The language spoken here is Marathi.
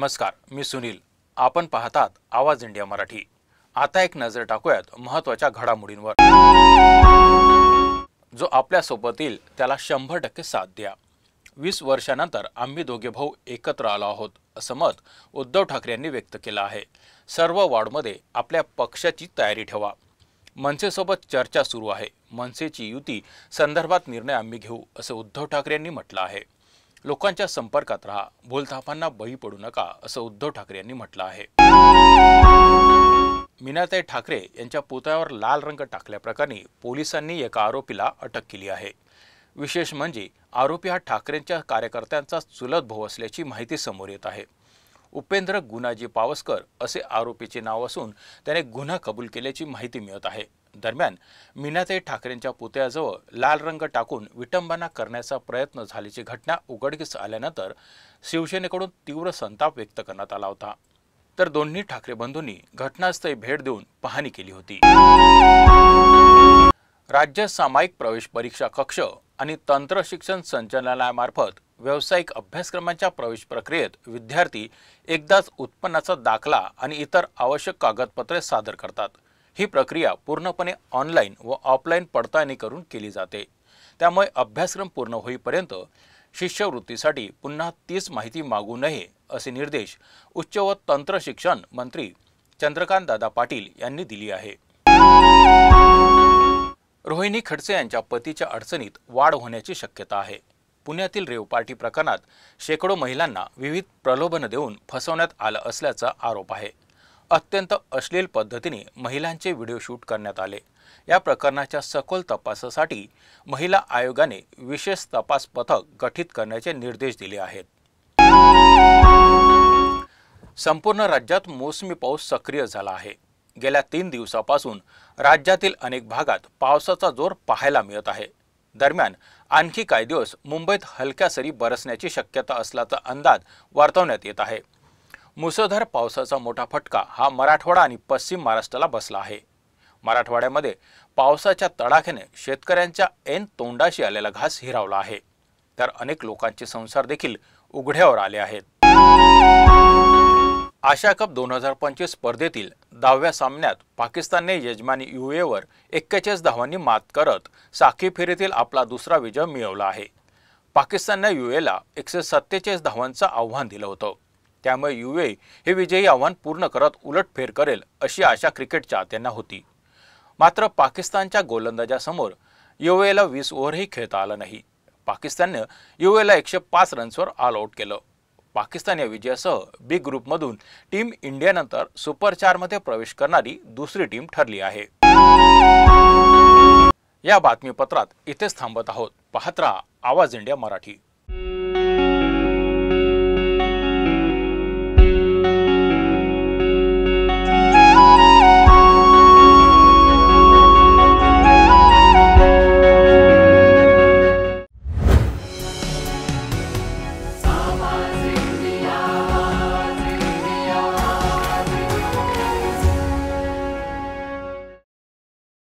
नमस्कार, मी सुनील. आपण पाहतात आवाज इंडिया मराठी. आता एक नजर टाकूयात महत्त्वाच्या घडामोडींवर. जो आपल्या सोबत येईल त्याला 100% साथ द्या. 20 वर्षानंतर आम्ही दोघे भाऊ एकत्र आलो आहोत असं मत उद्धव ठाकरे यांनी व्यक्त केलं आहे. सर्व वॉर्डमध्ये आपल्या पक्षाची तयारी ठेवा. मनसेसोबत चर्चा सुरू आहे. मनसेची युती संदर्भात निर्णय आम्ही घेऊ असं उद्धव ठाकरे यांनी म्हटलं आहे. लोकांच्या संपर्कात राहा, भूलथापांना बळी पडू नका असं उद्धव ठाकरे यांनी म्हटलं आहे. मीनाताई ठाकरे यांच्या पुतळ्यावर लाल रंग टाकल्याप्रकरणी पोलिसांनी एका आरोपीला अटक केली आहे. विशेष म्हणजे आरोपी हा ठाकरेंच्या कार्यकर्त्यांचा चुलत भाऊ असल्याची माहिती समोर येत आहे. उपेंद्र गुणाजी पावसकर असे आरोपीचे नाव असून त्याने गुन्हा कबूल केल्याची माहिती मिळत आहे. दरम्यान मीनाताई ठाकरेंच्या पुतळ्याजवळ लाल रंग टाकून विटंबना करण्याचा प्रयत्न झाल्याची घटना उघडकीस आल्यानंतर शिवसेनेकडून तीव्र संताप व्यक्त करण्यात आला होता. तर दोन्ही ठाकरे बंधूंनी घटनास्थळी भेट देऊन पाहणी केली होती. राज्य सामायिक प्रवेश परीक्षा कक्ष आणि तंत्र शिक्षण संचालनालयामार्फत व्यावसायिक अभ्यासक्रमांच्या प्रवेश प्रक्रियेत विद्यार्थी एकदाच उत्पन्नाचा दाखला आणि इतर आवश्यक कागदपत्रे सादर करतात. ही प्रक्रिया पूर्णपणे ऑनलाईन व ऑफलाईन पडताळणी करून केली जाते. त्यामुळे अभ्यासक्रम पूर्ण होईपर्यंत शिष्यवृत्तीसाठी पुन्हा तीच माहिती मागू नये असे निर्देश उच्च व तंत्र शिक्षण मंत्री चंद्रकांत दादा पाटील यांनी दिली आहे. रोहिणी खडसे यांच्या पतीच्या अडचणीत वाढ होण्याची शक्यता आहे. पुण्यातील रेव पार्टी प्रकरणात शेकडो महिलांना विविध प्रलोभन देऊन फसवण्यात आलं असल्याचा आरोप आहे. अत्यंत अश्लील पद्धतीने महिलांचे व्हिडिओ शूट करण्यात आले. या प्रकरणाच्या सखोल तपासासाठी महिला आयोगाने विशेष तपास पथक गठीत करण्याचे निर्देश दिले आहेत. संपूर्ण राज्यात मोसमी पाऊस सक्रिय झाला आहे. गेल्या 3 दिवसापासून राज्यातील अनेक भागात पावसाचा जोर पाहायला मिळत आहे. दरम्यान आणखी काही दिवस मुंबईत हलक्या सरी बरसण्याची शक्यता असल्याचा अंदाज वर्तवण्यात येत आहे. मुसळधार पावसाचा मोठा फटका हा मराठवाडा आणि पश्चिम महाराष्ट्राला बसला आहे. मराठवाड्यामध्ये पावसाच्या तडाख्याने शेतकऱ्यांच्या ऐन तोंडाशी आलेला घास हिरावला आहे. तर अनेक लोकांचे संसार देखील उघड्यावर आले आहेत. आशिया कप 2025 स्पर्धेतील 10व्या सामन्यात पाकिस्तानने यजमानी यूएईवर 41 धावांनी मात करत साखळी फेरीतील आपला दुसरा विजय मिळवला आहे. पाकिस्तानने यूएईला 147 धावांचं आव्हान दिलं होतं. त्यामुळे यूएई हे विजयी आव्हान पूर्ण करत उलटफेर करेल अशी आशा क्रिकेट चाहत्यांना होती. मात्र पाकिस्तानच्या गोलंदाजासमोर यूएईला 20 ओव्हरही खेळता आलं नाही. पाकिस्तानने यूएईला 105 रन्सवर ऑल आउट केलं. पाकिस्तान या विजयासह बी ग्रुपमधून टीम इंडियानंतर सुपर 4 मध्ये प्रवेश करणारी दुसरी टीम ठरली आहे. या बातमीपत्रात इथेच थांबत आहोत. पाहत रहा आवाज इंडिया मराठी.